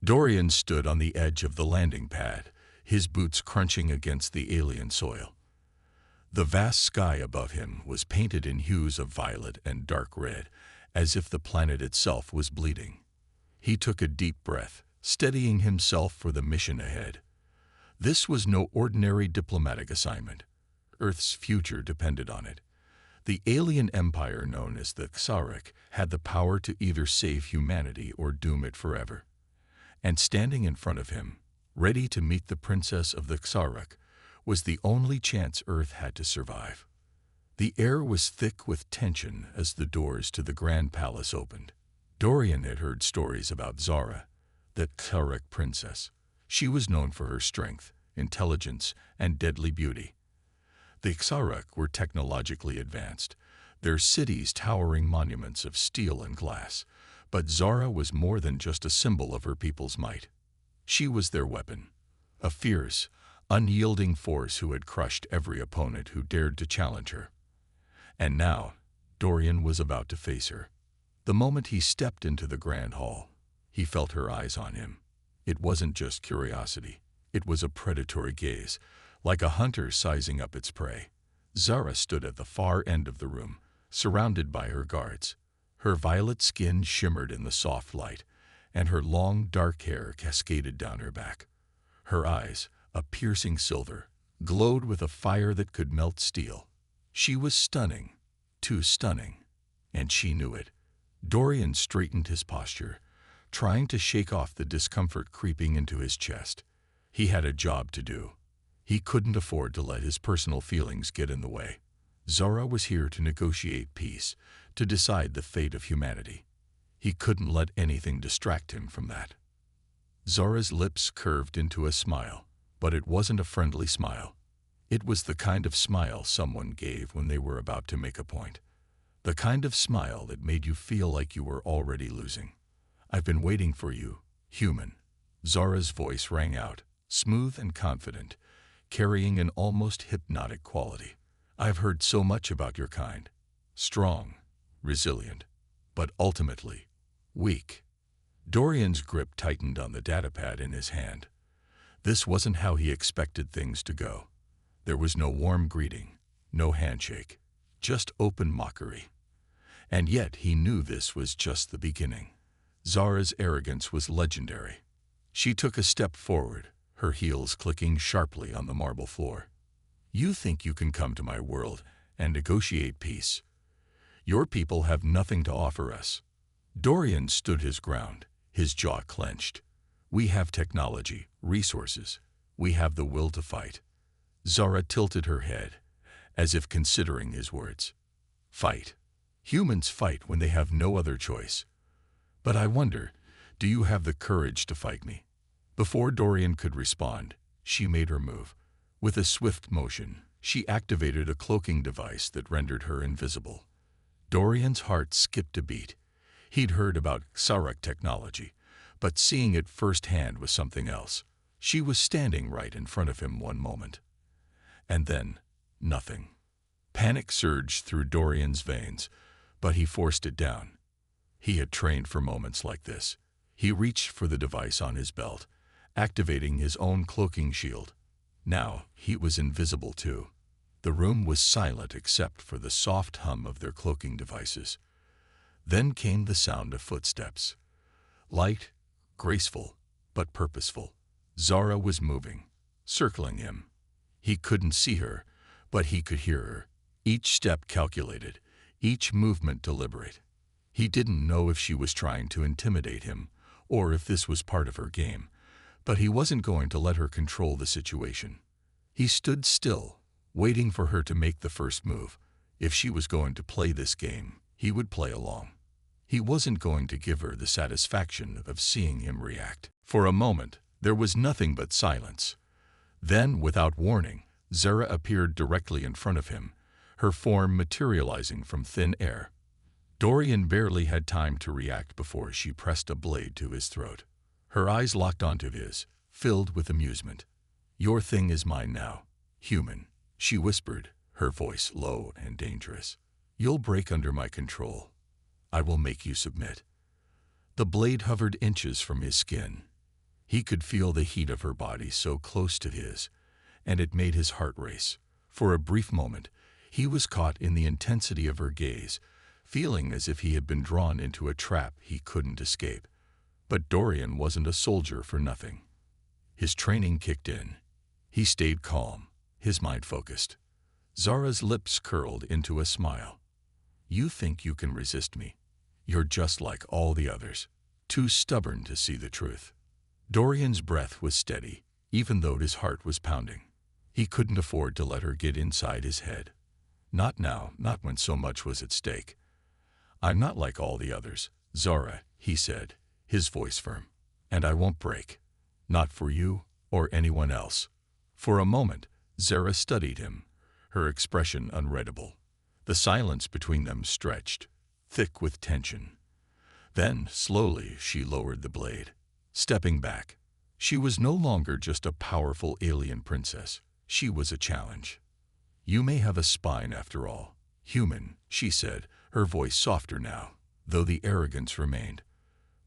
Dorian stood on the edge of the landing pad, his boots crunching against the alien soil. The vast sky above him was painted in hues of violet and dark red, as if the planet itself was bleeding. He took a deep breath, steadying himself for the mission ahead. This was no ordinary diplomatic assignment. Earth's future depended on it. The alien empire known as the Xarek had the power to either save humanity or doom it forever. And standing in front of him, ready to meet the princess of the Xarek, was the only chance Earth had to survive. The air was thick with tension as the doors to the Grand Palace opened. Dorian had heard stories about Zara, the Xarek princess. She was known for her strength, intelligence, and deadly beauty. The Xarek were technologically advanced, their cities towering monuments of steel and glass, but Zara was more than just a symbol of her people's might. She was their weapon, a fierce, unyielding force who had crushed every opponent who dared to challenge her. And now, Dorian was about to face her. The moment he stepped into the grand hall, he felt her eyes on him. It wasn't just curiosity. It was a predatory gaze, like a hunter sizing up its prey. Zara stood at the far end of the room, surrounded by her guards. Her violet skin shimmered in the soft light, and her long, dark hair cascaded down her back. Her eyes, a piercing silver, glowed with a fire that could melt steel. She was stunning, too stunning, and she knew it. Dorian straightened his posture, trying to shake off the discomfort creeping into his chest. He had a job to do. He couldn't afford to let his personal feelings get in the way. Zara was here to negotiate peace, to decide the fate of humanity. He couldn't let anything distract him from that. Zara's lips curved into a smile, but it wasn't a friendly smile. It was the kind of smile someone gave when they were about to make a point. The kind of smile that made you feel like you were already losing. "I've been waiting for you, human." Zara's voice rang out, smooth and confident, carrying an almost hypnotic quality. "I've heard so much about your kind. Strong, resilient, but ultimately weak." Dorian's grip tightened on the datapad in his hand. This wasn't how he expected things to go. There was no warm greeting, no handshake, just open mockery. And yet he knew this was just the beginning. Zara's arrogance was legendary. She took a step forward, her heels clicking sharply on the marble floor. "You think you can come to my world and negotiate peace? Your people have nothing to offer us." Dorian stood his ground, his jaw clenched. "We have technology, resources. We have the will to fight." Zara tilted her head, as if considering his words. "Fight. Humans fight when they have no other choice. But I wonder, do you have the courage to fight me?" Before Dorian could respond, she made her move. With a swift motion, she activated a cloaking device that rendered her invisible. Dorian's heart skipped a beat. He'd heard about Xarek technology, but seeing it firsthand was something else. She was standing right in front of him one moment. And then, nothing. Panic surged through Dorian's veins, but he forced it down. He had trained for moments like this. He reached for the device on his belt, activating his own cloaking shield. Now he was invisible too. The room was silent except for the soft hum of their cloaking devices. Then came the sound of footsteps. Light, graceful, but purposeful. Zara was moving, circling him. He couldn't see her, but he could hear her. Each step calculated, each movement deliberate. He didn't know if she was trying to intimidate him, or if this was part of her game, but he wasn't going to let her control the situation. He stood still, waiting for her to make the first move. If she was going to play this game, he would play along. He wasn't going to give her the satisfaction of seeing him react. For a moment, there was nothing but silence. Then, without warning, Zara appeared directly in front of him, her form materializing from thin air. Dorian barely had time to react before she pressed a blade to his throat. Her eyes locked onto his, filled with amusement. "Your thing is mine now, human," she whispered, her voice low and dangerous. "You'll break under my control. I will make you submit." The blade hovered inches from his skin. He could feel the heat of her body so close to his, and it made his heart race. For a brief moment, he was caught in the intensity of her gaze, feeling as if he had been drawn into a trap he couldn't escape. But Dorian wasn't a soldier for nothing. His training kicked in. He stayed calm, his mind focused. Zara's lips curled into a smile. "You think you can resist me? You're just like all the others, too stubborn to see the truth." Dorian's breath was steady, even though his heart was pounding. He couldn't afford to let her get inside his head. Not now, not when so much was at stake. "I'm not like all the others, Zara," he said, his voice firm. "And I won't break. Not for you or anyone else." For a moment, Zara studied him, her expression unreadable. The silence between them stretched, thick with tension. Then, slowly, she lowered the blade, stepping back. She was no longer just a powerful alien princess. She was a challenge. "You may have a spine after all, human," she said, her voice softer now, though the arrogance remained.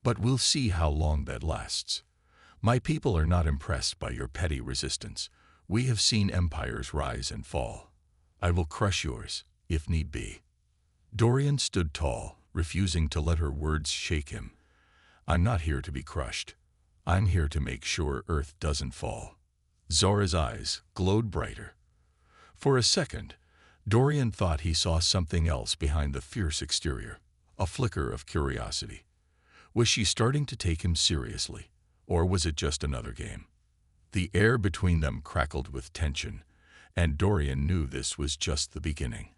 "But we'll see how long that lasts. My people are not impressed by your petty resistance. We have seen empires rise and fall. I will crush yours, if need be." Dorian stood tall, refusing to let her words shake him. "I'm not here to be crushed. I'm here to make sure Earth doesn't fall." Zara's eyes glowed brighter. For a second, Dorian thought he saw something else behind the fierce exterior, a flicker of curiosity. Was she starting to take him seriously, or was it just another game? The air between them crackled with tension, and Dorian knew this was just the beginning.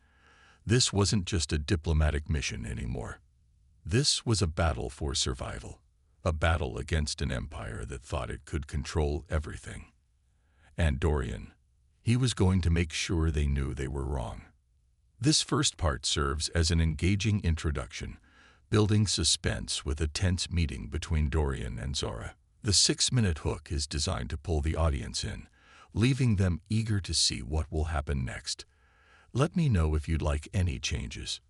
This wasn't just a diplomatic mission anymore. This was a battle for survival, a battle against an empire that thought it could control everything. And Dorian, he was going to make sure they knew they were wrong. This first part serves as an engaging introduction, building suspense with a tense meeting between Dorian and Zara. The 6-minute hook is designed to pull the audience in, leaving them eager to see what will happen next. Let me know if you'd like any changes.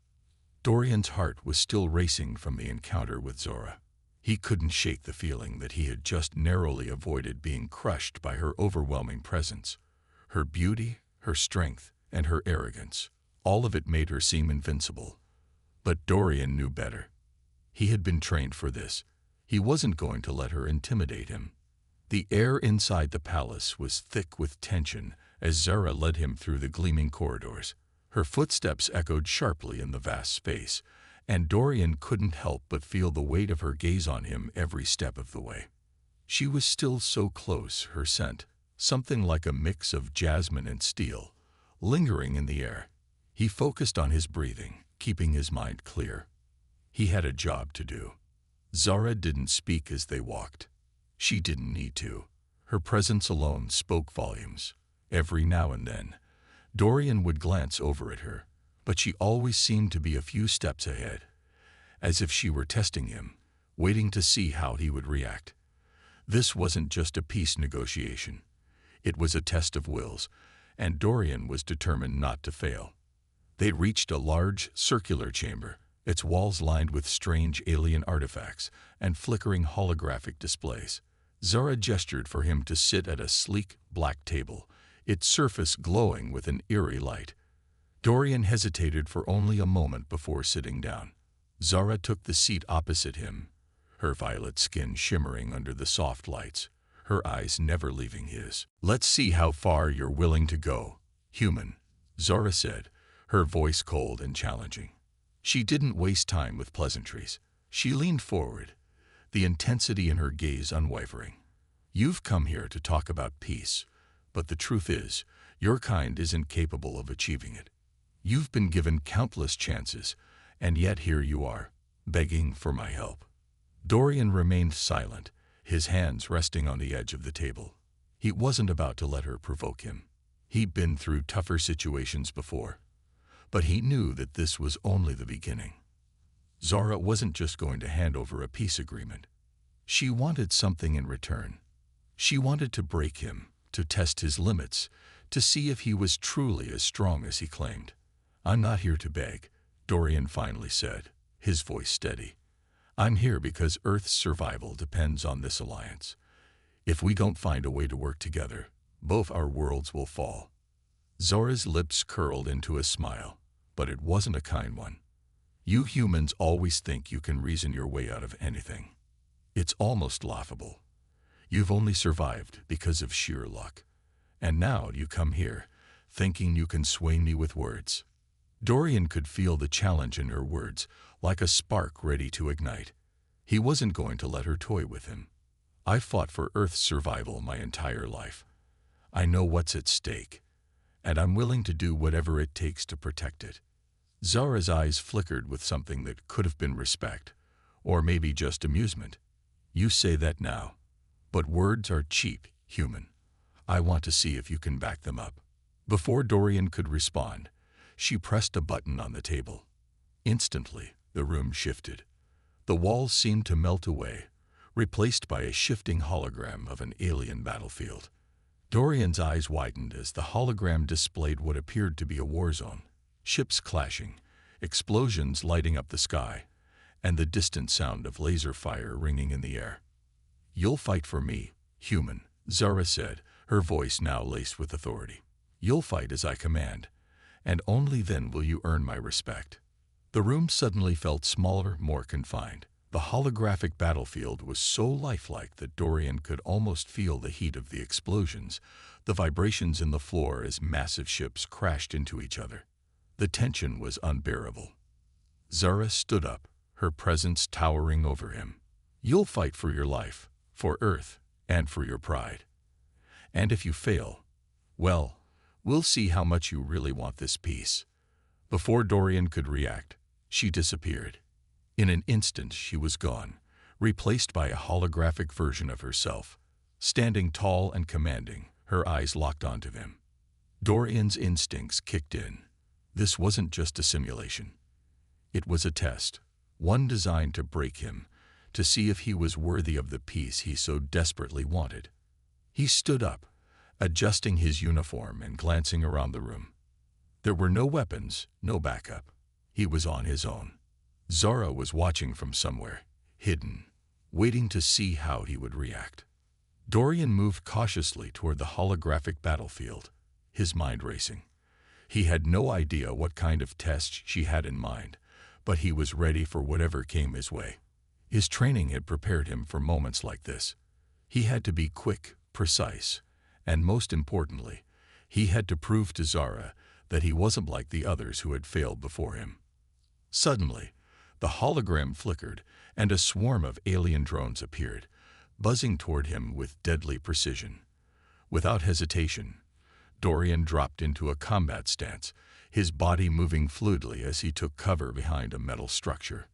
Dorian's heart was still racing from the encounter with Zara. He couldn't shake the feeling that he had just narrowly avoided being crushed by her overwhelming presence. Her beauty, her strength, and her arrogance, all of it made her seem invincible. But Dorian knew better. He had been trained for this. He wasn't going to let her intimidate him. The air inside the palace was thick with tension as Zara led him through the gleaming corridors. Her footsteps echoed sharply in the vast space, and Dorian couldn't help but feel the weight of her gaze on him every step of the way. She was still so close, her scent, something like a mix of jasmine and steel, lingering in the air. He focused on his breathing, keeping his mind clear. He had a job to do. Zara didn't speak as they walked. She didn't need to. Her presence alone spoke volumes. Every now and then, Dorian would glance over at her, but she always seemed to be a few steps ahead, as if she were testing him, waiting to see how he would react. This wasn't just a peace negotiation. It was a test of wills, and Dorian was determined not to fail. They reached a large, circular chamber, its walls lined with strange alien artifacts and flickering holographic displays. Zara gestured for him to sit at a sleek, black table, its surface glowing with an eerie light. Dorian hesitated for only a moment before sitting down. Zara took the seat opposite him, her violet skin shimmering under the soft lights, her eyes never leaving his. "Let's see how far you're willing to go, human," Zara said, her voice cold and challenging. She didn't waste time with pleasantries. She leaned forward, the intensity in her gaze unwavering. "You've come here to talk about peace, but the truth is, your kind isn't capable of achieving it. You've been given countless chances, and yet here you are, begging for my help." Dorian remained silent, his hands resting on the edge of the table. He wasn't about to let her provoke him. He'd been through tougher situations before, but he knew that this was only the beginning. Zara wasn't just going to hand over a peace agreement. She wanted something in return. She wanted to break him, to test his limits, to see if he was truly as strong as he claimed. "I'm not here to beg," Dorian finally said, his voice steady. "I'm here because Earth's survival depends on this alliance. If we don't find a way to work together, both our worlds will fall. Zora's lips curled into a smile, but it wasn't a kind one. You humans always think you can reason your way out of anything. It's almost laughable. You've only survived because of sheer luck. And now you come here, thinking you can sway me with words. Dorian could feel the challenge in her words, like a spark ready to ignite. He wasn't going to let her toy with him. I've fought for Earth's survival my entire life. I know what's at stake, and I'm willing to do whatever it takes to protect it. Zara's eyes flickered with something that could have been respect, or maybe just amusement. You say that now, but words are cheap, human. I want to see if you can back them up. Before Dorian could respond, she pressed a button on the table. Instantly, the room shifted. The walls seemed to melt away, replaced by a shifting hologram of an alien battlefield. Dorian's eyes widened as the hologram displayed what appeared to be a war zone. Ships clashing, explosions lighting up the sky, and the distant sound of laser fire ringing in the air. You'll fight for me, human, Zara said, her voice now laced with authority. You'll fight as I command, and only then will you earn my respect. The room suddenly felt smaller, more confined. The holographic battlefield was so lifelike that Dorian could almost feel the heat of the explosions, the vibrations in the floor as massive ships crashed into each other. The tension was unbearable. Zara stood up, her presence towering over him. You'll fight for your life, for Earth, and for your pride. And if you fail, well, we'll see how much you really want this peace. Before Dorian could react, she disappeared. In an instant, she was gone, replaced by a holographic version of herself, standing tall and commanding, her eyes locked onto him. Dorian's instincts kicked in. This wasn't just a simulation. It was a test, one designed to break him, to see if he was worthy of the peace he so desperately wanted. He stood up, adjusting his uniform and glancing around the room. There were no weapons, no backup. He was on his own. Zara was watching from somewhere, hidden, waiting to see how he would react. Dorian moved cautiously toward the holographic battlefield, his mind racing. He had no idea what kind of test she had in mind, but he was ready for whatever came his way. His training had prepared him for moments like this. He had to be quick, precise, and most importantly, he had to prove to Zara that he wasn't like the others who had failed before him. Suddenly, the hologram flickered, and a swarm of alien drones appeared, buzzing toward him with deadly precision. Without hesitation, Dorian dropped into a combat stance, his body moving fluidly as he took cover behind a metal structure.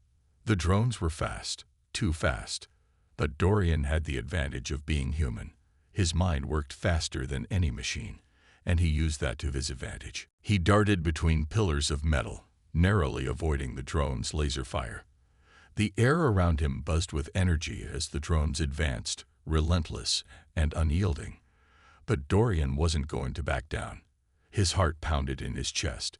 The drones were fast, too fast, but Dorian had the advantage of being human. His mind worked faster than any machine, and he used that to his advantage. He darted between pillars of metal, narrowly avoiding the drones' laser fire. The air around him buzzed with energy as the drones advanced, relentless and unyielding. But Dorian wasn't going to back down. His heart pounded in his chest,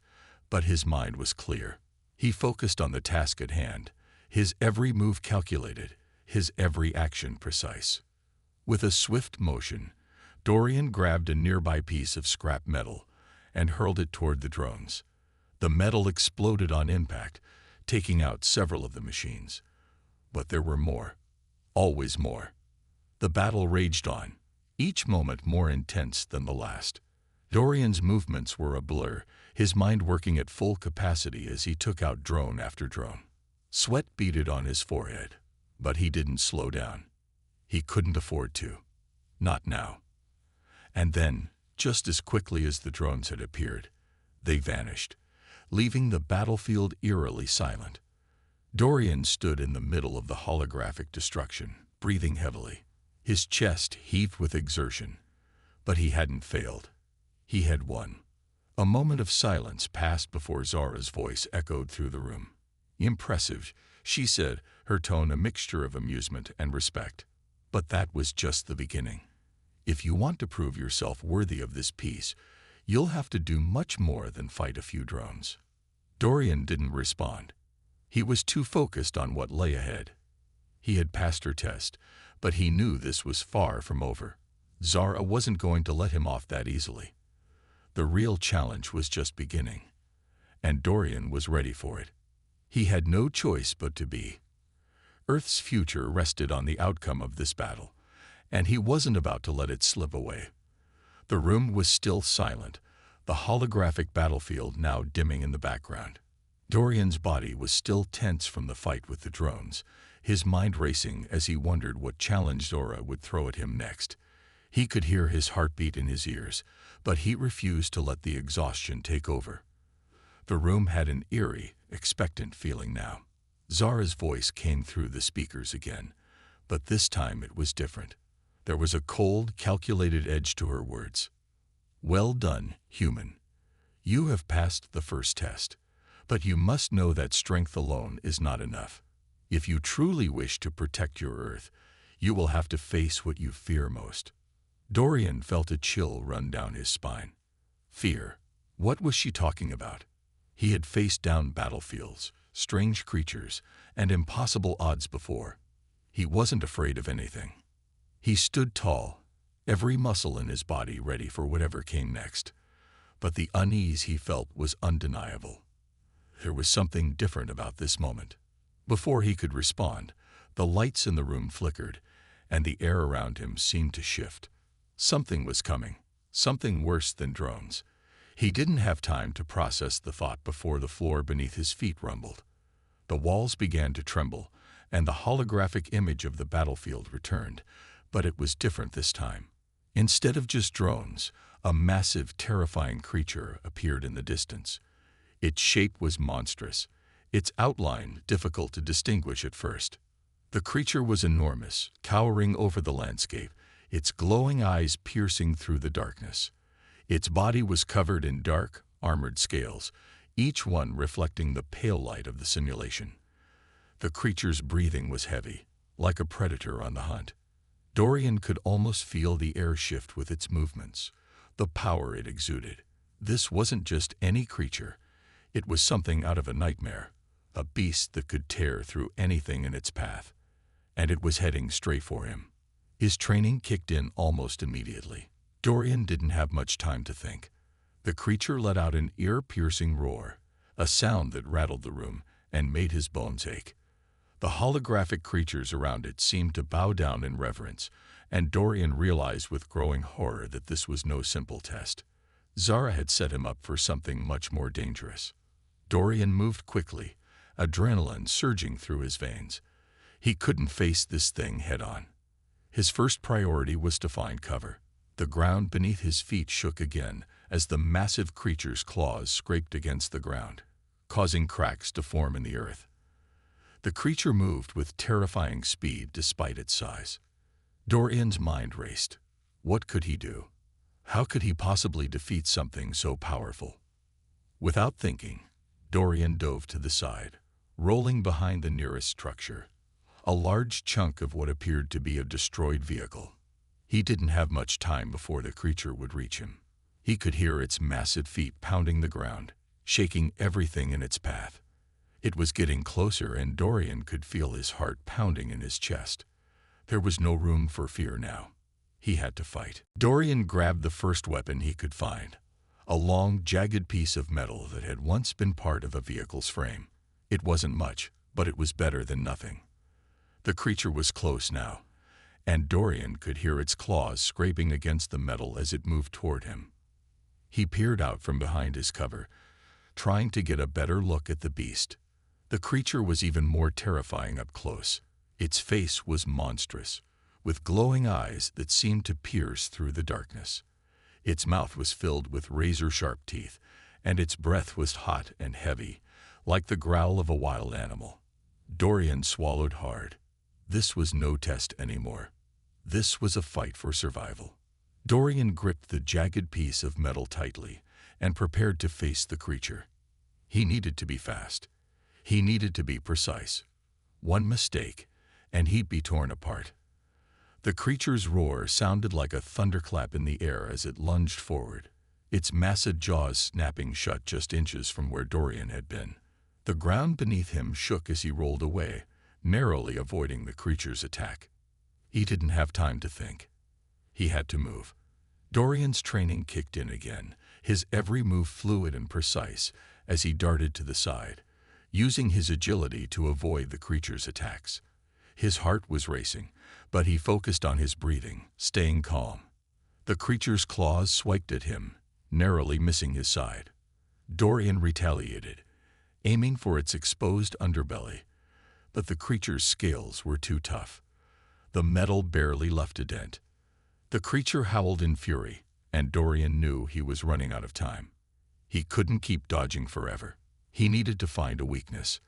but his mind was clear. He focused on the task at hand, his every move calculated, his every action precise. With a swift motion, Dorian grabbed a nearby piece of scrap metal and hurled it toward the drones. The metal exploded on impact, taking out several of the machines. But there were more, always more. The battle raged on, each moment more intense than the last. Dorian's movements were a blur, his mind working at full capacity as he took out drone after drone. Sweat beaded on his forehead, but he didn't slow down. He couldn't afford to. Not now. And then, just as quickly as the drones had appeared, they vanished, leaving the battlefield eerily silent. Dorian stood in the middle of the holographic destruction, breathing heavily. His chest heaved with exertion, but he hadn't failed. He had won. A moment of silence passed before Zara's voice echoed through the room. Impressive, she said, her tone a mixture of amusement and respect. But that was just the beginning. If you want to prove yourself worthy of this peace, you'll have to do much more than fight a few drones. Dorian didn't respond. He was too focused on what lay ahead. He had passed her test, But he knew this was far from over. Zara wasn't going to let him off that easily. The real challenge was just beginning, and Dorian was ready for it. He had no choice but to be. Earth's future rested on the outcome of this battle, and he wasn't about to let it slip away. The room was still silent, the holographic battlefield now dimming in the background. Dorian's body was still tense from the fight with the drones, his mind racing as he wondered what challenge Zora would throw at him next. He could hear his heartbeat in his ears, but he refused to let the exhaustion take over. The room had an eerie, expectant feeling now. Zara's voice came through the speakers again, but this time it was different. There was a cold, calculated edge to her words. "Well done, human. You have passed the first test, but you must know that strength alone is not enough. If you truly wish to protect your Earth, you will have to face what you fear most." Dorian felt a chill run down his spine. Fear. What was she talking about? He had faced down battlefields, strange creatures, and impossible odds before. He wasn't afraid of anything. He stood tall, every muscle in his body ready for whatever came next. But the unease he felt was undeniable. There was something different about this moment. Before he could respond, the lights in the room flickered, and the air around him seemed to shift. Something was coming, something worse than drones. He didn't have time to process the thought before the floor beneath his feet rumbled. The walls began to tremble, and the holographic image of the battlefield returned, but it was different this time. Instead of just drones, a massive, terrifying creature appeared in the distance. Its shape was monstrous, its outline difficult to distinguish at first. The creature was enormous, towering over the landscape, its glowing eyes piercing through the darkness. Its body was covered in dark, armored scales, each one reflecting the pale light of the simulation. The creature's breathing was heavy, like a predator on the hunt. Dorian could almost feel the air shift with its movements, the power it exuded. This wasn't just any creature. It was something out of a nightmare, a beast that could tear through anything in its path. And it was heading straight for him. His training kicked in almost immediately. Dorian didn't have much time to think. The creature let out an ear-piercing roar, a sound that rattled the room and made his bones ache. The holographic creatures around it seemed to bow down in reverence, and Dorian realized with growing horror that this was no simple test. Zara had set him up for something much more dangerous. Dorian moved quickly, adrenaline surging through his veins. He couldn't face this thing head-on. His first priority was to find cover. The ground beneath his feet shook again as the massive creature's claws scraped against the ground, causing cracks to form in the earth. The creature moved with terrifying speed despite its size. Dorian's mind raced. What could he do? How could he possibly defeat something so powerful? Without thinking, Dorian dove to the side, rolling behind the nearest structure, a large chunk of what appeared to be a destroyed vehicle. He didn't have much time before the creature would reach him. He could hear its massive feet pounding the ground, shaking everything in its path. It was getting closer, and Dorian could feel his heart pounding in his chest. There was no room for fear now. He had to fight. Dorian grabbed the first weapon he could find, a long, jagged piece of metal that had once been part of a vehicle's frame. It wasn't much, but it was better than nothing. The creature was close now, and Dorian could hear its claws scraping against the metal as it moved toward him. He peered out from behind his cover, trying to get a better look at the beast. The creature was even more terrifying up close. Its face was monstrous, with glowing eyes that seemed to pierce through the darkness. Its mouth was filled with razor-sharp teeth, and its breath was hot and heavy, like the growl of a wild animal. Dorian swallowed hard. This was no test anymore. This was a fight for survival. Dorian gripped the jagged piece of metal tightly and prepared to face the creature. He needed to be fast. He needed to be precise. One mistake, and he'd be torn apart. The creature's roar sounded like a thunderclap in the air as it lunged forward, its massive jaws snapping shut just inches from where Dorian had been. The ground beneath him shook as he rolled away, narrowly avoiding the creature's attack. He didn't have time to think. He had to move. Dorian's training kicked in again, his every move fluid and precise as he darted to the side, using his agility to avoid the creature's attacks. His heart was racing, but he focused on his breathing, staying calm. The creature's claws swiped at him, narrowly missing his side. Dorian retaliated, aiming for its exposed underbelly, but the creature's scales were too tough. The metal barely left a dent. The creature howled in fury, and Dorian knew he was running out of time. He couldn't keep dodging forever. He needed to find a weakness.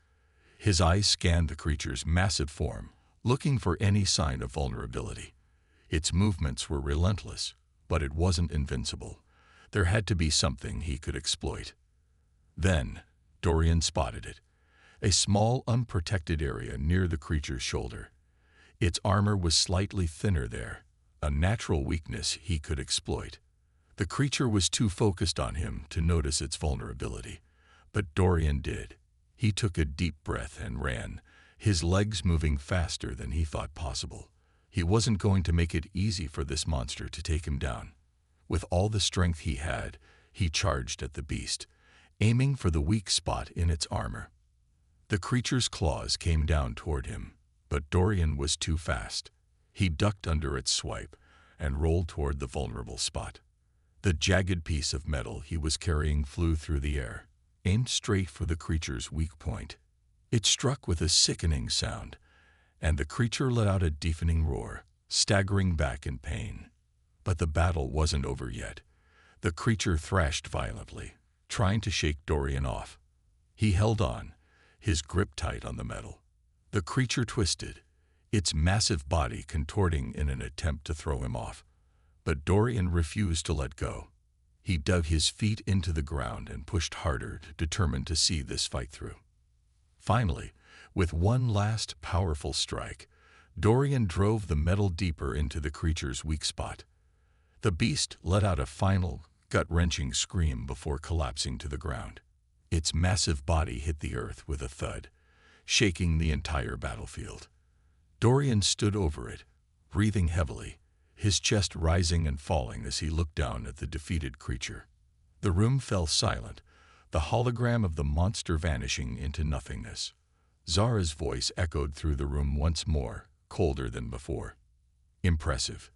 His eyes scanned the creature's massive form, looking for any sign of vulnerability. Its movements were relentless, but it wasn't invincible. There had to be something he could exploit. Then, Dorian spotted it. A small, unprotected area near the creature's shoulder. Its armor was slightly thinner there, a natural weakness he could exploit. The creature was too focused on him to notice its vulnerability, but Dorian did. He took a deep breath and ran, his legs moving faster than he thought possible. He wasn't going to make it easy for this monster to take him down. With all the strength he had, he charged at the beast, aiming for the weak spot in its armor. The creature's claws came down toward him, but Dorian was too fast. He ducked under its swipe and rolled toward the vulnerable spot. The jagged piece of metal he was carrying flew through the air, aimed straight for the creature's weak point. It struck with a sickening sound, and the creature let out a deafening roar, staggering back in pain. But the battle wasn't over yet. The creature thrashed violently, trying to shake Dorian off. He held on, his grip tight on the metal. The creature twisted, its massive body contorting in an attempt to throw him off. But Dorian refused to let go. He dug his feet into the ground and pushed harder, determined to see this fight through. Finally, with one last powerful strike, Dorian drove the metal deeper into the creature's weak spot. The beast let out a final, gut-wrenching scream before collapsing to the ground. Its massive body hit the earth with a thud, shaking the entire battlefield. Dorian stood over it, breathing heavily, his chest rising and falling as he looked down at the defeated creature. The room fell silent, the hologram of the monster vanishing into nothingness. Zara's voice echoed through the room once more, colder than before. "Impressive.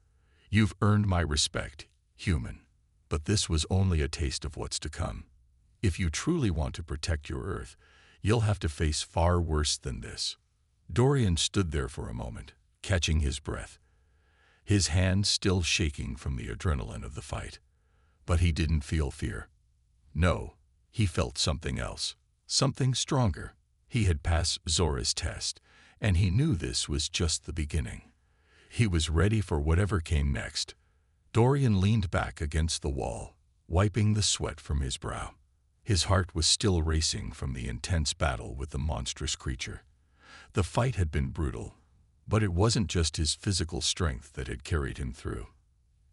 You've earned my respect, human. But this was only a taste of what's to come. If you truly want to protect your Earth, you'll have to face far worse than this." Dorian stood there for a moment, catching his breath, his hands still shaking from the adrenaline of the fight. But he didn't feel fear. No, he felt something else, something stronger. He had passed Zora's test, and he knew this was just the beginning. He was ready for whatever came next. Dorian leaned back against the wall, wiping the sweat from his brow. His heart was still racing from the intense battle with the monstrous creature. The fight had been brutal, but it wasn't just his physical strength that had carried him through.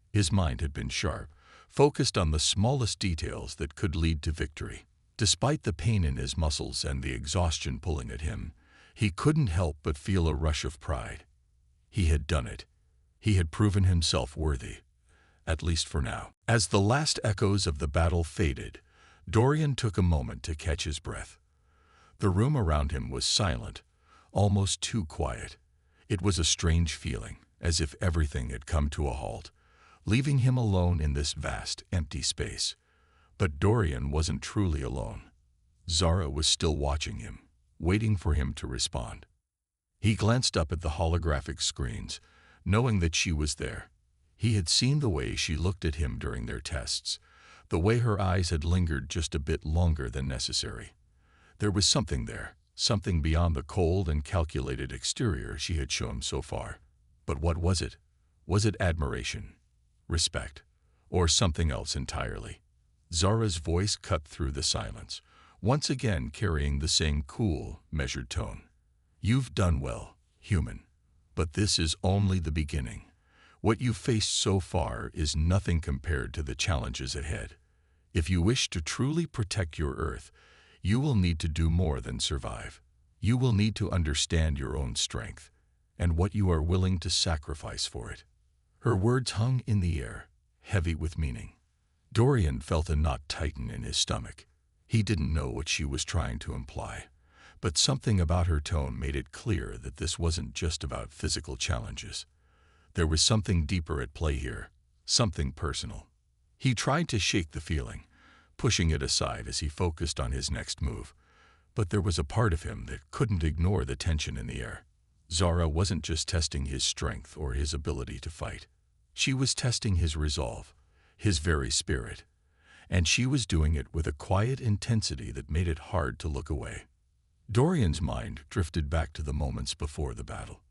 His mind had been sharp, focused on the smallest details that could lead to victory. Despite the pain in his muscles and the exhaustion pulling at him, he couldn't help but feel a rush of pride. He had done it. He had proven himself worthy, at least for now. As the last echoes of the battle faded, Dorian took a moment to catch his breath. The room around him was silent, almost too quiet. It was a strange feeling, as if everything had come to a halt, leaving him alone in this vast, empty space. But Dorian wasn't truly alone. Zara was still watching him, waiting for him to respond. He glanced up at the holographic screens, knowing that she was there. He had seen the way she looked at him during their tests, the way her eyes had lingered just a bit longer than necessary. There was something there, something beyond the cold and calculated exterior she had shown so far. But what was it? Was it admiration, respect, or something else entirely? Zara's voice cut through the silence, once again carrying the same cool, measured tone. "You've done well, human, but this is only the beginning. What you've faced so far is nothing compared to the challenges ahead. If you wish to truly protect your Earth, you will need to do more than survive. You will need to understand your own strength, and what you are willing to sacrifice for it." Her words hung in the air, heavy with meaning. Dorian felt a knot tighten in his stomach. He didn't know what she was trying to imply, but something about her tone made it clear that this wasn't just about physical challenges. There was something deeper at play here, something personal. He tried to shake the feeling, pushing it aside as he focused on his next move, but there was a part of him that couldn't ignore the tension in the air. Zara wasn't just testing his strength or his ability to fight. She was testing his resolve, his very spirit, and she was doing it with a quiet intensity that made it hard to look away. Dorian's mind drifted back to the moments before the battle.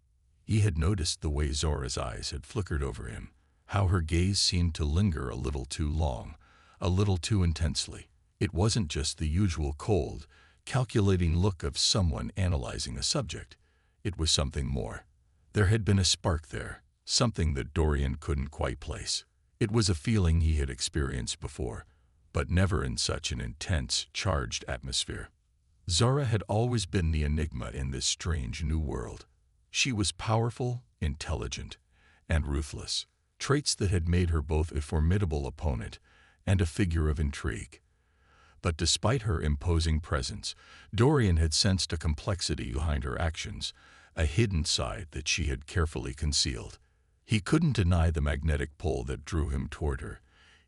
He had noticed the way Zora's eyes had flickered over him, how her gaze seemed to linger a little too long, a little too intensely. It wasn't just the usual cold, calculating look of someone analyzing a subject. It was something more. There had been a spark there, something that Dorian couldn't quite place. It was a feeling he had experienced before, but never in such an intense, charged atmosphere. Zara had always been the enigma in this strange new world. She was powerful, intelligent, and ruthless, traits that had made her both a formidable opponent and a figure of intrigue. But despite her imposing presence, Dorian had sensed a complexity behind her actions, a hidden side that she had carefully concealed. He couldn't deny the magnetic pull that drew him toward her,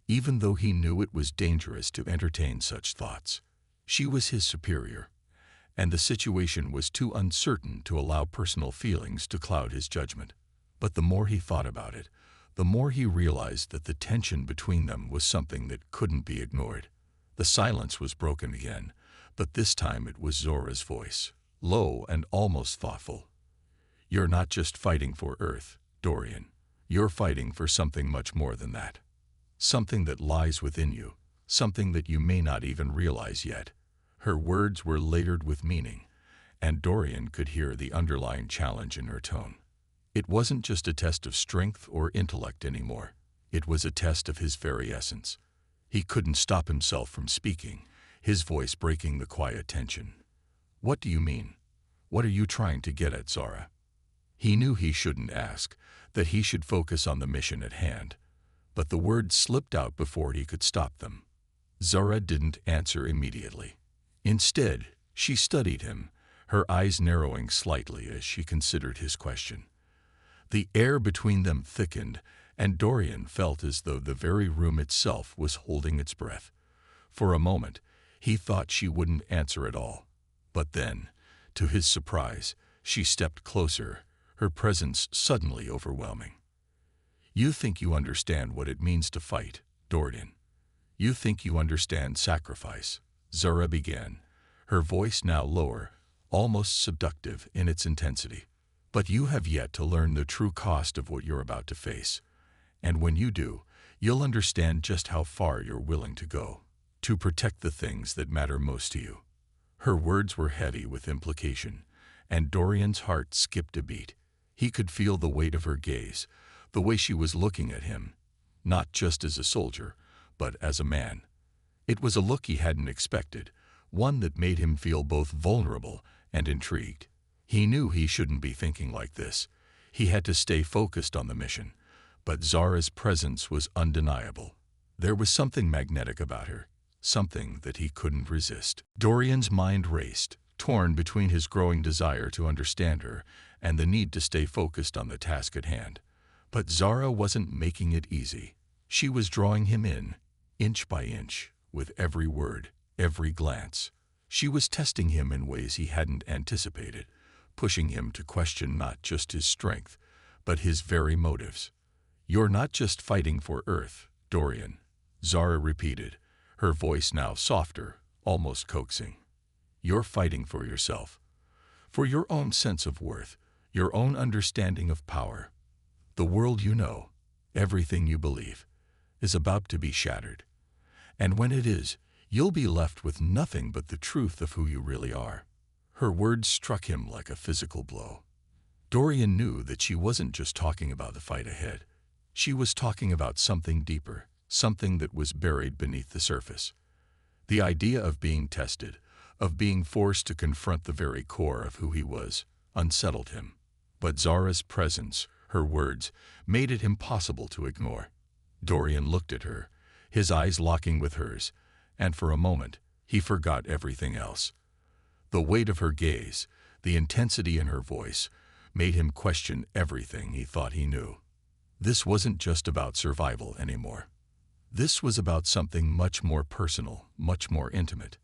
even though he knew it was dangerous to entertain such thoughts. She was his superior, and the situation was too uncertain to allow personal feelings to cloud his judgment. But the more he thought about it, the more he realized that the tension between them was something that couldn't be ignored. The silence was broken again, but this time it was Zora's voice, low and almost thoughtful. "You're not just fighting for Earth, Dorian. You're fighting for something much more than that. Something that lies within you, something that you may not even realize yet." Her words were layered with meaning, and Dorian could hear the underlying challenge in her tone. It wasn't just a test of strength or intellect anymore. It was a test of his very essence. He couldn't stop himself from speaking, his voice breaking the quiet tension. "What do you mean? What are you trying to get at, Zara?" He knew he shouldn't ask, that he should focus on the mission at hand, but the words slipped out before he could stop them. Zara didn't answer immediately. Instead, she studied him, her eyes narrowing slightly as she considered his question. The air between them thickened, and Dorian felt as though the very room itself was holding its breath. For a moment, he thought she wouldn't answer at all. But then, to his surprise, she stepped closer, her presence suddenly overwhelming. "You think you understand what it means to fight, Dorian. You think you understand sacrifice," Zara began, her voice now lower, almost seductive in its intensity. "But you have yet to learn the true cost of what you're about to face. And when you do, you'll understand just how far you're willing to go, to protect the things that matter most to you." Her words were heavy with implication, and Dorian's heart skipped a beat. He could feel the weight of her gaze, the way she was looking at him, not just as a soldier, but as a man. It was a look he hadn't expected, one that made him feel both vulnerable and intrigued. He knew he shouldn't be thinking like this. He had to stay focused on the mission, but Zara's presence was undeniable. There was something magnetic about her, something that he couldn't resist. Dorian's mind raced, torn between his growing desire to understand her and the need to stay focused on the task at hand. But Zara wasn't making it easy. She was drawing him in, inch by inch, with every word, every glance. She was testing him in ways he hadn't anticipated, pushing him to question not just his strength, but his very motives. "You're not just fighting for Earth, Dorian," Zara repeated, her voice now softer, almost coaxing. "You're fighting for yourself, for your own sense of worth, your own understanding of power. The world you know, everything you believe, is about to be shattered. And when it is, you'll be left with nothing but the truth of who you really are." Her words struck him like a physical blow. Dorian knew that she wasn't just talking about the fight ahead. She was talking about something deeper, something that was buried beneath the surface. The idea of being tested, of being forced to confront the very core of who he was, unsettled him. But Zara's presence, her words, made it impossible to ignore. Dorian looked at her, his eyes locking with hers, and for a moment, he forgot everything else. The weight of her gaze, the intensity in her voice, made him question everything he thought he knew. This wasn't just about survival anymore. This was about something much more personal, much more intimate.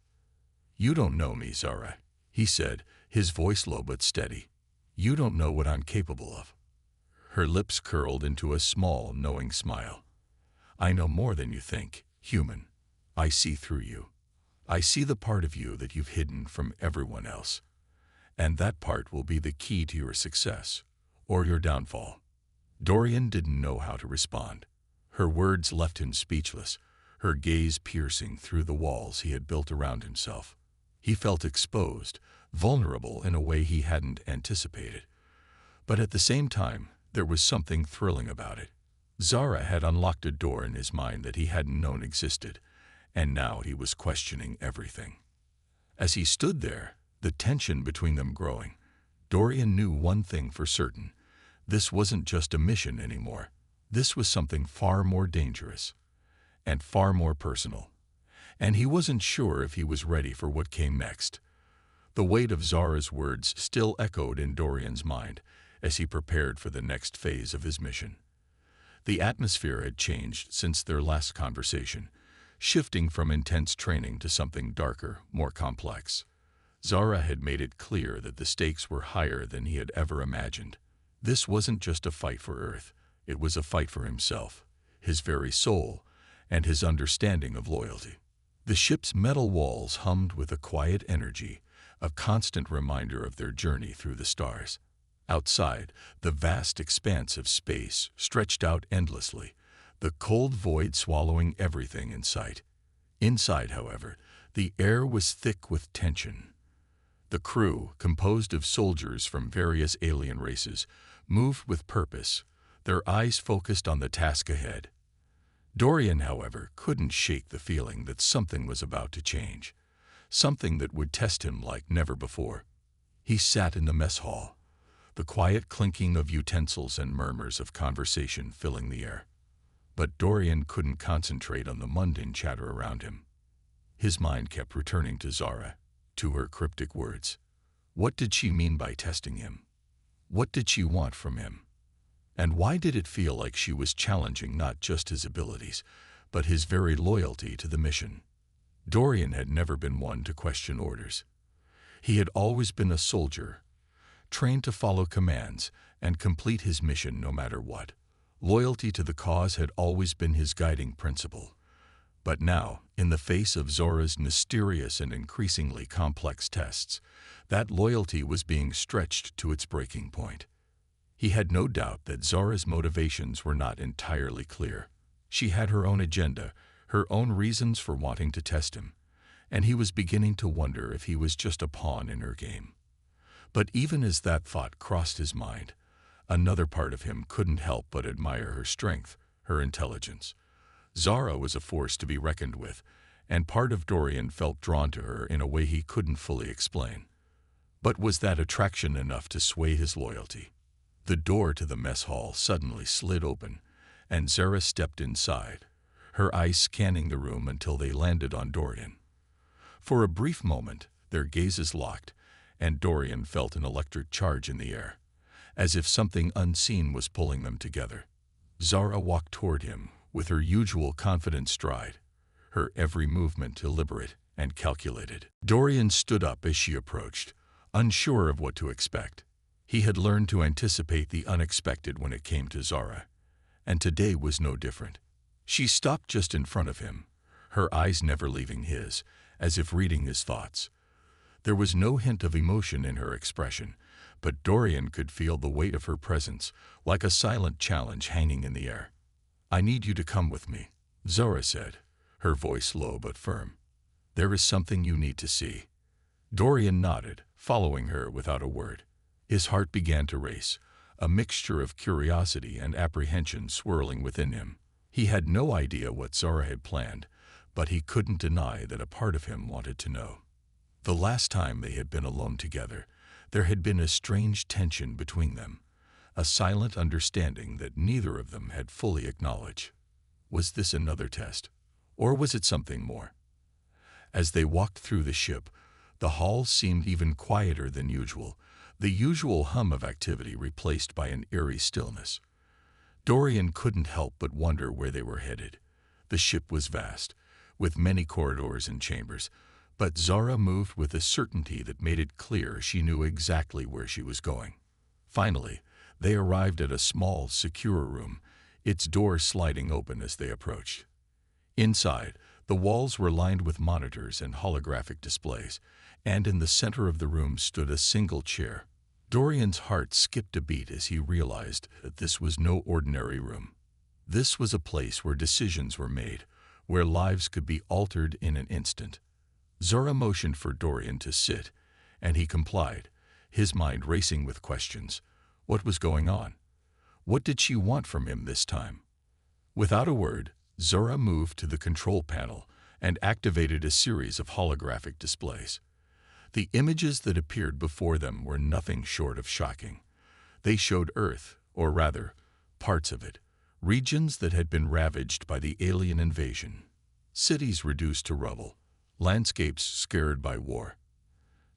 "You don't know me, Zara," he said, his voice low but steady. "You don't know what I'm capable of." Her lips curled into a small, knowing smile. "I know more than you think, human. I see through you. I see the part of you that you've hidden from everyone else. And that part will be the key to your success, or your downfall." Dorian didn't know how to respond. Her words left him speechless, her gaze piercing through the walls he had built around himself. He felt exposed, vulnerable in a way he hadn't anticipated. But at the same time, there was something thrilling about it. Zara had unlocked a door in his mind that he hadn't known existed, and now he was questioning everything. As he stood there, the tension between them growing, Dorian knew one thing for certain. This wasn't just a mission anymore. This was something far more dangerous and far more personal. And he wasn't sure if he was ready for what came next. The weight of Zara's words still echoed in Dorian's mind as he prepared for the next phase of his mission. The atmosphere had changed since their last conversation, shifting from intense training to something darker, more complex. Zara had made it clear that the stakes were higher than he had ever imagined. This wasn't just a fight for Earth, it was a fight for himself, his very soul, and his understanding of loyalty. The ship's metal walls hummed with a quiet energy, a constant reminder of their journey through the stars. Outside, the vast expanse of space stretched out endlessly, the cold void swallowing everything in sight. Inside, however, the air was thick with tension. The crew, composed of soldiers from various alien races, moved with purpose, their eyes focused on the task ahead. Dorian, however, couldn't shake the feeling that something was about to change, something that would test him like never before. He sat in the mess hall, the quiet clinking of utensils and murmurs of conversation filling the air. But Dorian couldn't concentrate on the mundane chatter around him. His mind kept returning to Zara, to her cryptic words. What did she mean by testing him? What did she want from him? And why did it feel like she was challenging not just his abilities, but his very loyalty to the mission? Dorian had never been one to question orders. He had always been a soldier, trained to follow commands and complete his mission no matter what. Loyalty to the cause had always been his guiding principle. But now, in the face of Zora's mysterious and increasingly complex tests, that loyalty was being stretched to its breaking point. He had no doubt that Zora's motivations were not entirely clear. She had her own agenda, her own reasons for wanting to test him, and he was beginning to wonder if he was just a pawn in her game. But even as that thought crossed his mind, another part of him couldn't help but admire her strength, her intelligence. Zara was a force to be reckoned with, and part of Dorian felt drawn to her in a way he couldn't fully explain. But was that attraction enough to sway his loyalty? The door to the mess hall suddenly slid open, and Zara stepped inside, her eyes scanning the room until they landed on Dorian. For a brief moment, their gazes locked, and Dorian felt an electric charge in the air, as if something unseen was pulling them together. Zara walked toward him with her usual confident stride, her every movement deliberate and calculated. Dorian stood up as she approached, unsure of what to expect. He had learned to anticipate the unexpected when it came to Zara, and today was no different. She stopped just in front of him, her eyes never leaving his, as if reading his thoughts. There was no hint of emotion in her expression, but Dorian could feel the weight of her presence, like a silent challenge hanging in the air. "I need you to come with me," Zara said, her voice low but firm. "There is something you need to see." Dorian nodded, following her without a word. His heart began to race, a mixture of curiosity and apprehension swirling within him. He had no idea what Zara had planned, but he couldn't deny that a part of him wanted to know. The last time they had been alone together, there had been a strange tension between them, a silent understanding that neither of them had fully acknowledged. Was this another test, or was it something more? As they walked through the ship, the hall seemed even quieter than usual, the usual hum of activity replaced by an eerie stillness. Dorian couldn't help but wonder where they were headed. The ship was vast, with many corridors and chambers, but Zara moved with a certainty that made it clear she knew exactly where she was going. Finally, they arrived at a small, secure room, its door sliding open as they approached. Inside, the walls were lined with monitors and holographic displays, and in the center of the room stood a single chair. Dorian's heart skipped a beat as he realized that this was no ordinary room. This was a place where decisions were made, where lives could be altered in an instant. Zara motioned for Dorian to sit, and he complied, his mind racing with questions. What was going on? What did she want from him this time? Without a word, Zara moved to the control panel and activated a series of holographic displays. The images that appeared before them were nothing short of shocking. They showed Earth, or rather, parts of it, regions that had been ravaged by the alien invasion, cities reduced to rubble, landscapes scarred by war.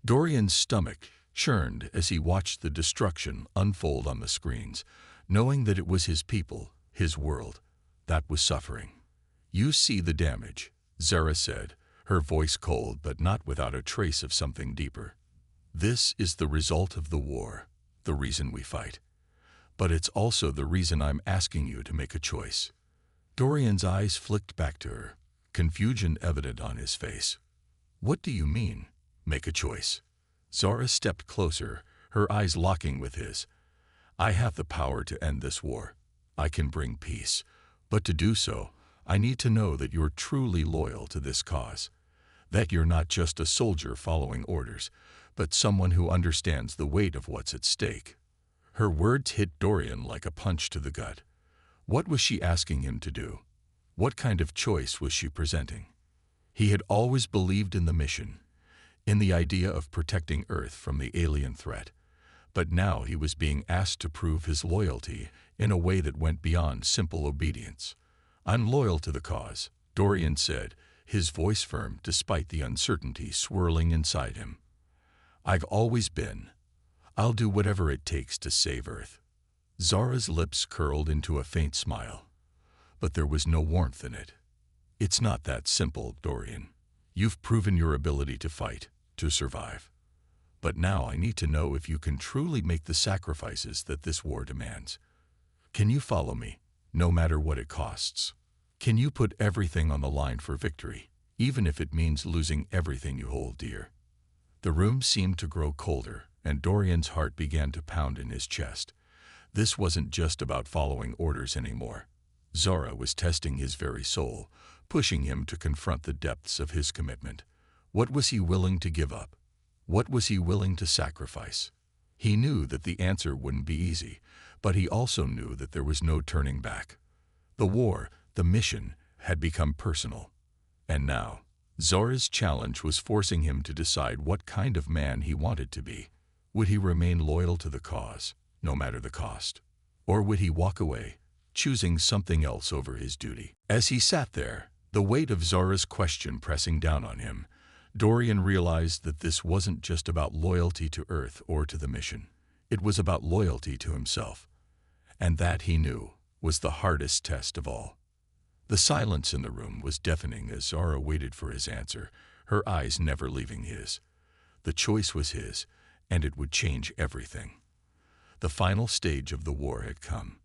Dorian's stomach churned as he watched the destruction unfold on the screens, knowing that it was his people, his world, that was suffering. "You see the damage," Zara said, her voice cold but not without a trace of something deeper. "This is the result of the war, the reason we fight. But it's also the reason I'm asking you to make a choice." Dorian's eyes flicked back to her, confusion evident on his face. "What do you mean, make a choice?" Zara stepped closer, her eyes locking with his. "I have the power to end this war. I can bring peace. But to do so, I need to know that you're truly loyal to this cause. That you're not just a soldier following orders, but someone who understands the weight of what's at stake." Her words hit Dorian like a punch to the gut. What was she asking him to do? What kind of choice was she presenting? He had always believed in the mission, in the idea of protecting Earth from the alien threat. But now he was being asked to prove his loyalty in a way that went beyond simple obedience. "I'm loyal to the cause," Dorian said, his voice firm despite the uncertainty swirling inside him. "I've always been. I'll do whatever it takes to save Earth." Zara's lips curled into a faint smile, but there was no warmth in it. "It's not that simple, Dorian. You've proven your ability to fight, to survive. But now I need to know if you can truly make the sacrifices that this war demands. Can you follow me, no matter what it costs? Can you put everything on the line for victory, even if it means losing everything you hold dear?" The room seemed to grow colder, and Dorian's heart began to pound in his chest. This wasn't just about following orders anymore. Zara was testing his very soul, pushing him to confront the depths of his commitment. What was he willing to give up? What was he willing to sacrifice? He knew that the answer wouldn't be easy, but he also knew that there was no turning back. The war, the mission, had become personal. And now, Zara's challenge was forcing him to decide what kind of man he wanted to be. Would he remain loyal to the cause, no matter the cost? Or would he walk away, choosing something else over his duty? As he sat there, the weight of Zara's question pressing down on him, Dorian realized that this wasn't just about loyalty to Earth or to the mission. It was about loyalty to himself. And that, he knew, was the hardest test of all. The silence in the room was deafening as Zara waited for his answer, her eyes never leaving his. The choice was his, and it would change everything. The final stage of the war had come.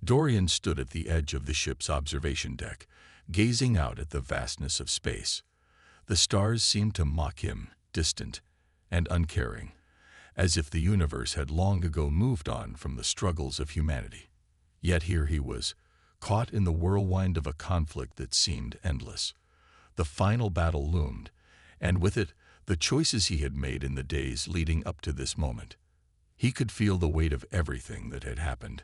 Dorian stood at the edge of the ship's observation deck, gazing out at the vastness of space. The stars seemed to mock him, distant and uncaring, as if the universe had long ago moved on from the struggles of humanity. Yet here he was, caught in the whirlwind of a conflict that seemed endless. The final battle loomed, and with it, the choices he had made in the days leading up to this moment. He could feel the weight of everything that had happened.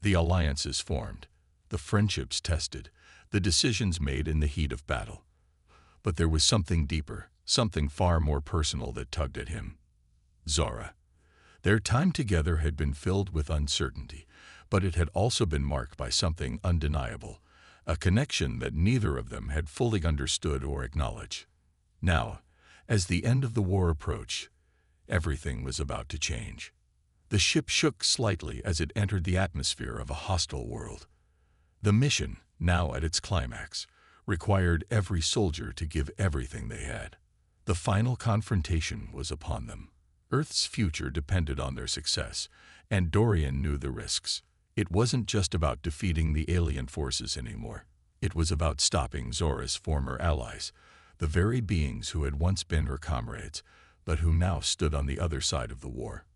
The alliances formed, the friendships tested, the decisions made in the heat of battle. But there was something deeper, something far more personal that tugged at him. Zara. Their time together had been filled with uncertainty, but it had also been marked by something undeniable, a connection that neither of them had fully understood or acknowledged. Now, as the end of the war approached, everything was about to change. The ship shook slightly as it entered the atmosphere of a hostile world. The mission, now at its climax, required every soldier to give everything they had. The final confrontation was upon them. Earth's future depended on their success, and Dorian knew the risks. It wasn't just about defeating the alien forces anymore. It was about stopping Zora's former allies, the very beings who had once been her comrades, but who now stood on the other side of the war.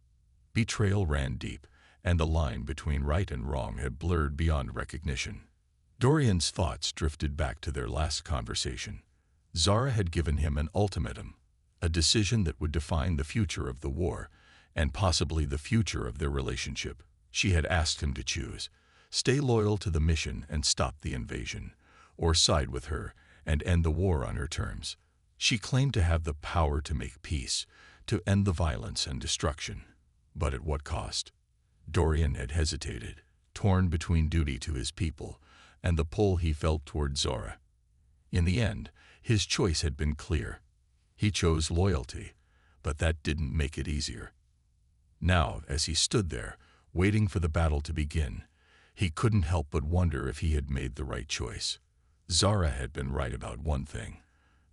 Betrayal ran deep, and the line between right and wrong had blurred beyond recognition. Dorian's thoughts drifted back to their last conversation. Zara had given him an ultimatum, a decision that would define the future of the war, and possibly the future of their relationship. She had asked him to choose: stay loyal to the mission and stop the invasion, or side with her and end the war on her terms. She claimed to have the power to make peace, to end the violence and destruction. But at what cost? Dorian had hesitated, torn between duty to his people and the pull he felt toward Zora. In the end, his choice had been clear. He chose loyalty, but that didn't make it easier. Now, as he stood there, waiting for the battle to begin, he couldn't help but wonder if he had made the right choice. Zara had been right about one thing.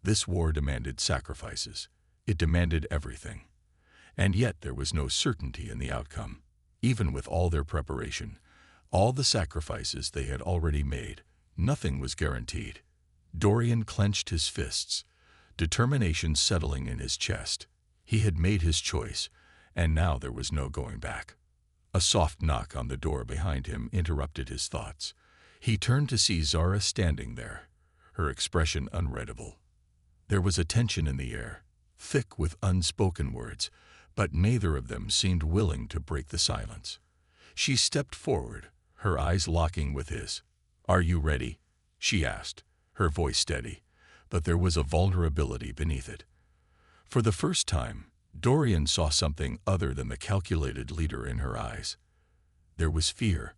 This war demanded sacrifices. It demanded everything. And yet there was no certainty in the outcome. Even with all their preparation, all the sacrifices they had already made, nothing was guaranteed. Dorian clenched his fists, determination settling in his chest. He had made his choice, and now there was no going back. A soft knock on the door behind him interrupted his thoughts. He turned to see Zara standing there, her expression unreadable. There was a tension in the air, thick with unspoken words, but neither of them seemed willing to break the silence. She stepped forward, her eyes locking with his. "Are you ready?" she asked, her voice steady, but there was a vulnerability beneath it. For the first time, Dorian saw something other than the calculated leader in her eyes. There was fear,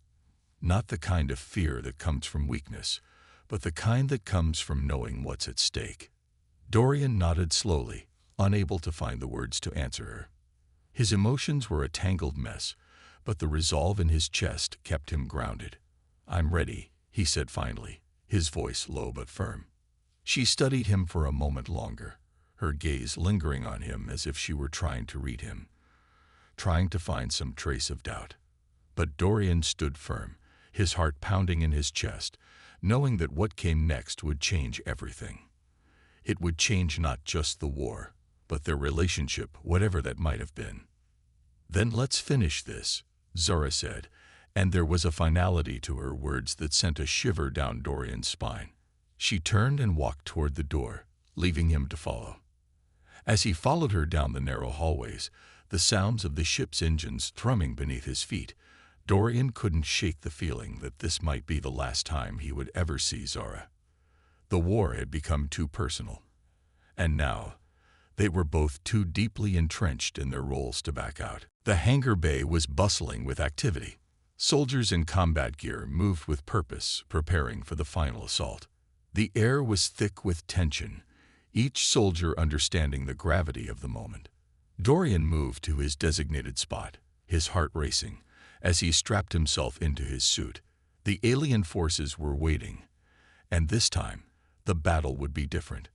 not the kind of fear that comes from weakness, but the kind that comes from knowing what's at stake. Dorian nodded slowly, unable to find the words to answer her. His emotions were a tangled mess, but the resolve in his chest kept him grounded. "I'm ready," he said finally, his voice low but firm. She studied him for a moment longer, her gaze lingering on him as if she were trying to read him, trying to find some trace of doubt. But Dorian stood firm, his heart pounding in his chest, knowing that what came next would change everything. It would change not just the war, but their relationship, whatever that might have been. "Then let's finish this," Zora said, and there was a finality to her words that sent a shiver down Dorian's spine. She turned and walked toward the door, leaving him to follow. As he followed her down the narrow hallways, the sounds of the ship's engines thrumming beneath his feet, Dorian couldn't shake the feeling that this might be the last time he would ever see Zora. The war had become too personal, and now they were both too deeply entrenched in their roles to back out. The hangar bay was bustling with activity. Soldiers in combat gear moved with purpose, preparing for the final assault. The air was thick with tension, each soldier understanding the gravity of the moment. Dorian moved to his designated spot, his heart racing, as he strapped himself into his suit. The alien forces were waiting, and this time, the battle would be different.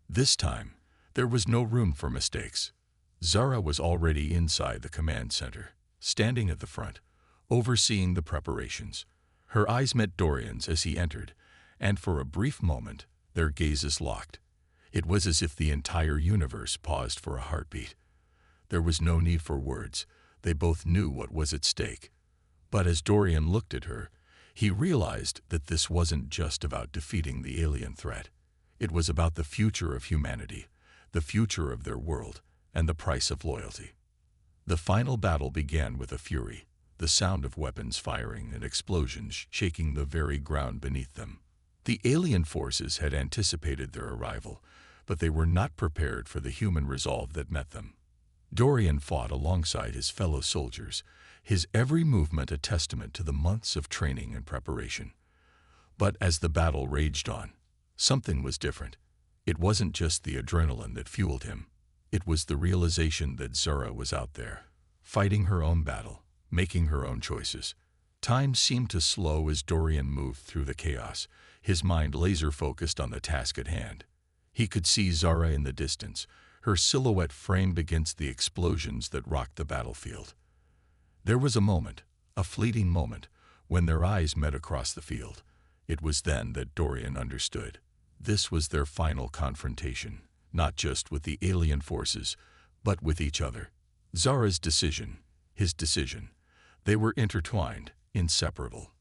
This time, there was no room for mistakes. Zara was already inside the command center, standing at the front, overseeing the preparations. Her eyes met Dorian's as he entered, and for a brief moment, their gazes locked. It was as if the entire universe paused for a heartbeat. There was no need for words. They both knew what was at stake. But as Dorian looked at her, he realized that this wasn't just about defeating the alien threat. It was about the future of humanity, the future of their world, and the price of loyalty. The final battle began with a fury, the sound of weapons firing and explosions shaking the very ground beneath them. The alien forces had anticipated their arrival, but they were not prepared for the human resolve that met them. Dorian fought alongside his fellow soldiers, his every movement a testament to the months of training and preparation. But as the battle raged on, something was different. It wasn't just the adrenaline that fueled him. It was the realization that Zara was out there, fighting her own battle, making her own choices. Time seemed to slow as Dorian moved through the chaos, his mind laser-focused on the task at hand. He could see Zara in the distance, her silhouette framed against the explosions that rocked the battlefield. There was a moment, a fleeting moment, when their eyes met across the field. It was then that Dorian understood. This was their final confrontation, not just with the alien forces, but with each other. Zara's decision, his decision. They were intertwined, inseparable.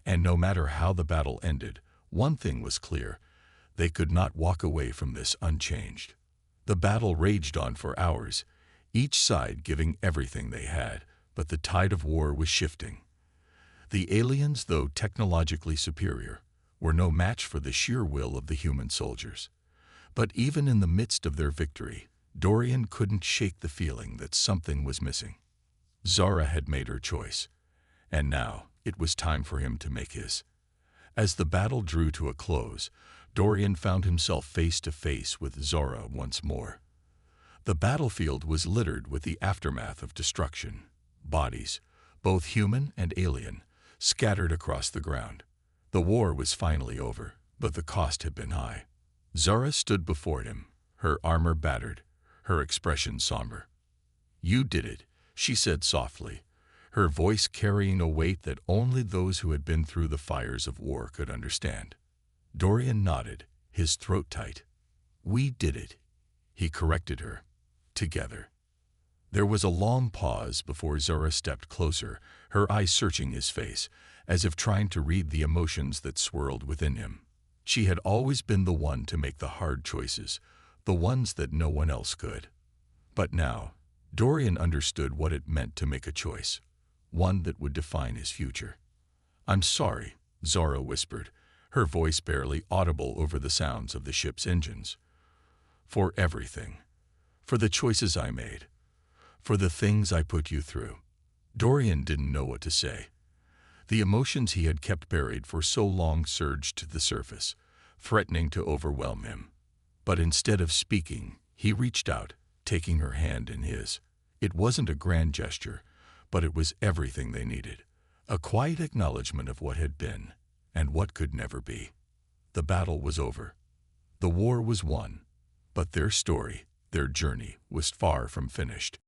And no matter how the battle ended, one thing was clear: they could not walk away from this unchanged. The battle raged on for hours, each side giving everything they had, but the tide of war was shifting. The aliens, though technologically superior, were no match for the sheer will of the human soldiers. But even in the midst of their victory, Dorian couldn't shake the feeling that something was missing. Zara had made her choice, and now it was time for him to make his. As the battle drew to a close, Dorian found himself face to face with Zara once more. The battlefield was littered with the aftermath of destruction. Bodies, both human and alien, scattered across the ground. The war was finally over, but the cost had been high. Zara stood before him, her armor battered, her expression somber. "You did it," she said softly, her voice carrying a weight that only those who had been through the fires of war could understand. Dorian nodded, his throat tight. "We did it," he corrected her. "Together." There was a long pause before Zara stepped closer, her eyes searching his face, as if trying to read the emotions that swirled within him. She had always been the one to make the hard choices, the ones that no one else could. But now, Dorian understood what it meant to make a choice, one that would define his future. "I'm sorry," Zara whispered, her voice barely audible over the sounds of the ship's engines. "For everything. For the choices I made. For the things I put you through." Dorian didn't know what to say. The emotions he had kept buried for so long surged to the surface, threatening to overwhelm him. But instead of speaking, he reached out, taking her hand in his. It wasn't a grand gesture, but it was everything they needed. A quiet acknowledgement of what had been, and what could never be. The battle was over. The war was won. But their story, their journey, was far from finished.